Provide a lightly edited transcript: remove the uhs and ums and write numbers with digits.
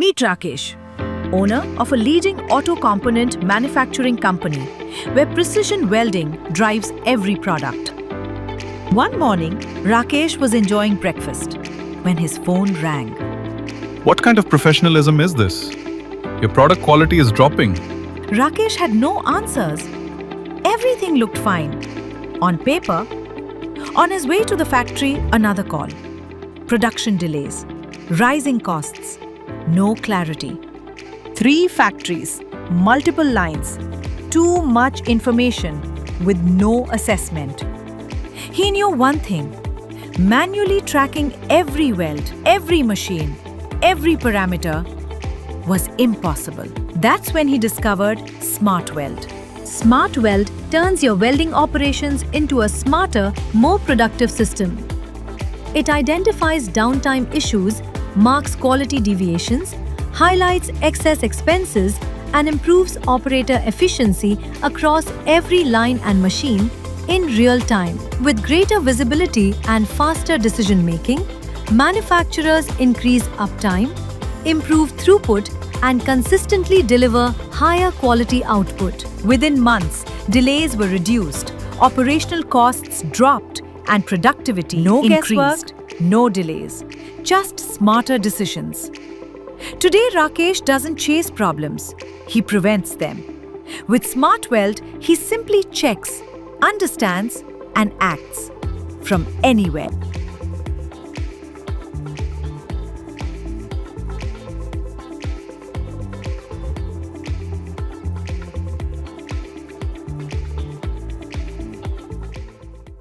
Meet Rakesh, owner of a leading auto component manufacturing company where precision welding drives every product. One morning, Rakesh was enjoying breakfast when his phone rang. What kind of professionalism is this? Your product quality is dropping. Rakesh had no answers. Everything looked fine. On paper. On his way to the factory, another call. Production delays. Rising costs. No clarity. 3 factories. Multiple lines. Too much information with no assessment. He knew one thing. Manually tracking every weld, every machine, every parameter was impossible. That's when he discovered SmartWeld. SmartWeld turns your welding operations into a smarter, more productive system. It identifies downtime issues, marks quality deviations, highlights excess expenses, and improves operator efficiency across every line and machine in real time. With greater visibility and faster decision-making, manufacturers increase uptime, improve throughput, and consistently deliver higher quality output. Within months, delays were reduced, operational costs dropped, and productivity increased. Guesswork, no delays, just smarter decisions. Today, Rakesh doesn't chase problems, he prevents them. With SmartWeld, he simply checks, understands, and acts from anywhere.